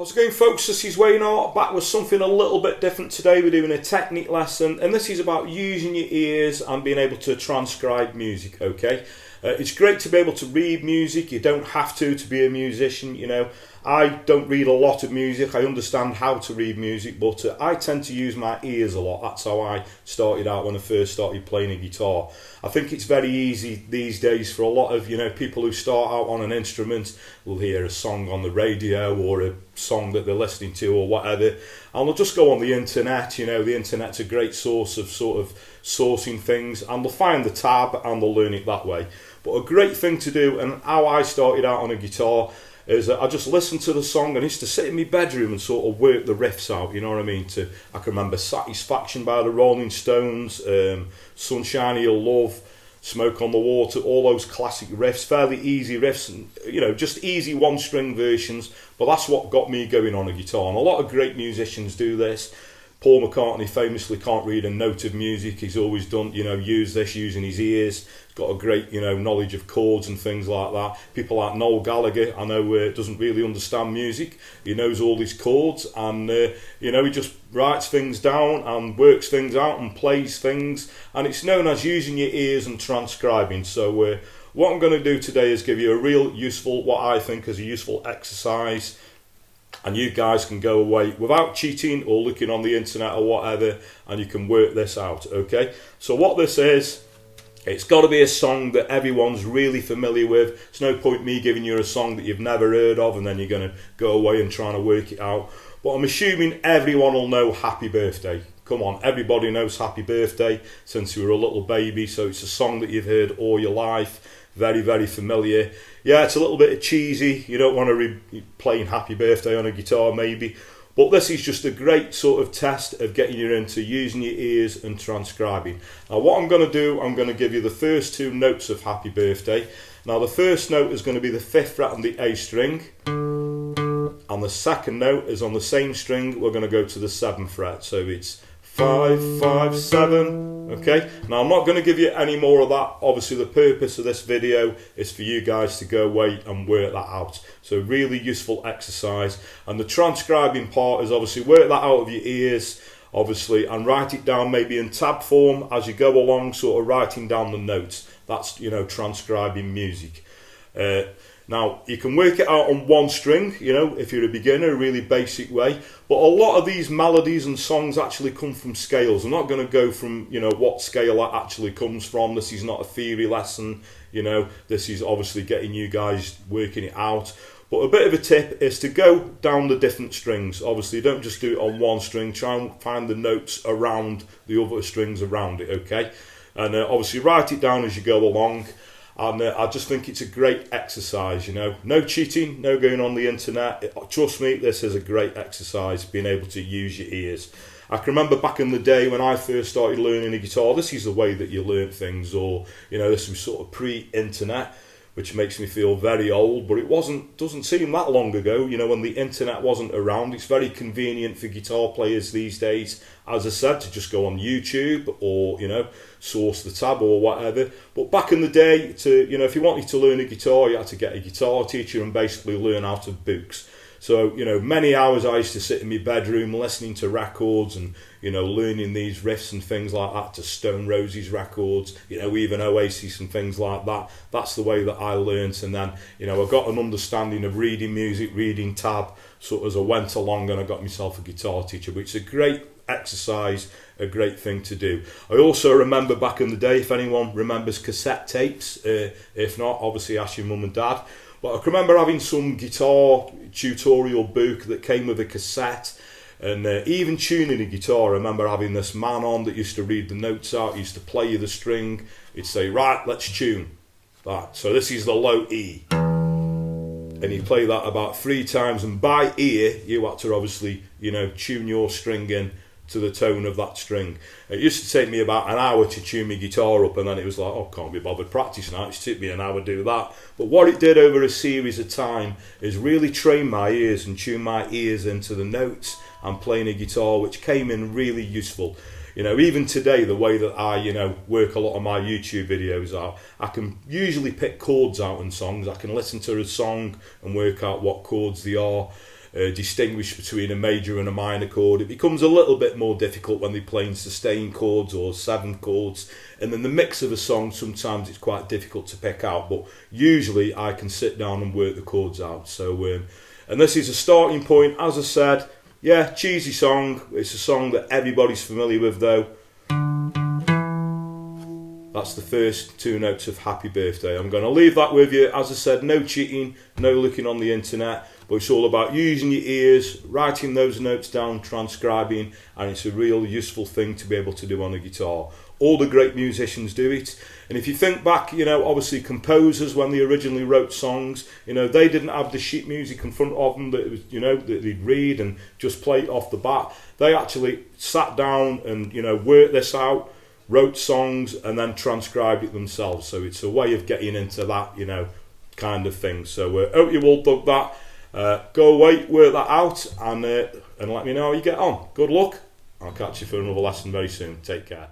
How's it going, folks? This is Wayne Art, back with something a little bit different today. We're doing a technique lesson, and this is about using your ears and being able to transcribe music, okay? It's great to be able to read music. You don't have to be a musician, you know. I don't read a lot of music. I understand how to read music, but I tend to use my ears a lot. That's how I started out when I first started playing a guitar. I think it's very easy these days for a lot of, you know, people who start out on an instrument will hear a song on the radio or a song that they're listening to or whatever, and they'll just go on the internet. You know, the internet's a great source of sort of sourcing things, and they'll find the tab and they'll learn it that way. But a great thing to do, and how I started out on a guitar, is that I just listened to the song and I used to sit in my bedroom and sort of work the riffs out, you know what I mean? I can remember Satisfaction by the Rolling Stones, Sunshine of Your Love, Smoke on the Water, all those classic riffs, fairly easy riffs, and, you know, just easy one-string versions, but that's what got me going on a guitar, and a lot of great musicians do this. Paul McCartney famously can't read a note of music. He's always done, you know, use this using his ears. He's got a great, you know, knowledge of chords and things like that. People like Noel Gallagher, I know, doesn't really understand music. He knows all his chords, and you know, he just writes things down and works things out and plays things, and it's known as using your ears and transcribing. So what I'm going to do today is give you a real useful, what I think is a useful exercise, and you guys can go away without cheating or looking on the internet or whatever, and you can work this out, okay? So what this is, it's got to be a song that everyone's really familiar with. It's no point me giving you a song that you've never heard of and then you're going to go away and trying to work it out. But I'm assuming everyone will know Happy Birthday. Come on, everybody knows Happy Birthday since you were a little baby, so it's a song that you've heard all your life. Very, very familiar. Yeah, it's a little bit cheesy. You don't want to be playing Happy Birthday on a guitar maybe. But this is just a great sort of test of getting you into using your ears and transcribing. Now what I'm going to do, I'm going to give you the first two notes of Happy Birthday. Now the first note is going to be the 5th fret on the A string. And the second note is on the same string. We're going to go to the 7th fret. So it's 5, 5, 7, okay? Now I'm not going to give you any more of that. Obviously the purpose of this video is for you guys to go away and work that out. So really useful exercise. And the transcribing part is obviously work that out of your ears, obviously, and write it down maybe in tab form as you go along, sort of writing down the notes. That's, you know, transcribing music. Now, you can work it out on one string, you know, if you're a beginner, a really basic way. But a lot of these melodies and songs actually come from scales. I'm not going to go from, you know, what scale that actually comes from. This is not a theory lesson, you know. This is obviously getting you guys working it out. But a bit of a tip is to go down the different strings. Obviously, don't just do it on one string. Try and find the notes around the other strings around it, okay? And obviously, write it down as you go along. And I just think it's a great exercise, you know. No cheating, no going on the internet. Trust me, this is a great exercise, being able to use your ears. I can remember back in the day when I first started learning a guitar, this is the way that you learn things, or, you know, this was sort of pre-internet, which makes me feel very old, but it doesn't seem that long ago, you know, when the internet wasn't around. It's very convenient for guitar players these days, as I said, to just go on YouTube or, you know, source the tab or whatever. But back in the day, you know, if you wanted to learn a guitar, you had to get a guitar teacher and basically learn out of books. So, you know, many hours I used to sit in my bedroom listening to records and, you know, learning these riffs and things like that, to Stone Roses records, you know, even Oasis and things like that. That's the way that I learnt. And then, you know, I got an understanding of reading music, reading tab, sort of as I went along, and I got myself a guitar teacher, which is a great exercise, a great thing to do. I also remember back in the day, if anyone remembers cassette tapes, if not, obviously ask your mum and dad. But I can remember having some guitar tutorial book that came with a cassette, and even tuning a guitar. I remember having this man on that used to read the notes out. He used to play you the string. He'd say, right, let's tune that. So this is the low E. And he'd play that about 3 times, and by ear, you had to obviously, you know, tune your string in to the tone of that string. It used to take me about an hour to tune my guitar up, and then it was like, oh, can't be bothered practicing that. It took me an hour to do that. But what it did over a series of time is really train my ears and tune my ears into the notes and playing a guitar, which came in really useful. You know, even today, the way that I, you know, work a lot of my YouTube videos out, I can usually pick chords out in songs. I can listen to a song and work out what chords they are. distinguish between a major and a minor chord. It becomes a little bit more difficult when they're playing sustained chords or seventh chords, and then the mix of a song, sometimes it's quite difficult to pick out, but usually I can sit down and work the chords out. So and this is a starting point. As I said, yeah, cheesy song. It's a song that everybody's familiar with though. That's the first two notes of Happy Birthday. I'm going to leave that with you. As I said, no cheating, no looking on the internet, but it's all about using your ears, writing those notes down, transcribing, and it's a real useful thing to be able to do on a guitar. All the great musicians do it. And if you think back, obviously composers, when they originally wrote songs, they didn't have the sheet music in front of them that was, that they'd read and just play it off the bat. They actually sat down and, worked this out, wrote songs, and then transcribed it themselves. So it's a way of getting into that, kind of thing. So hope you all dug that. Go away, work that out, and let me know how you get on. Good luck. I'll catch you for another lesson very soon. Take care.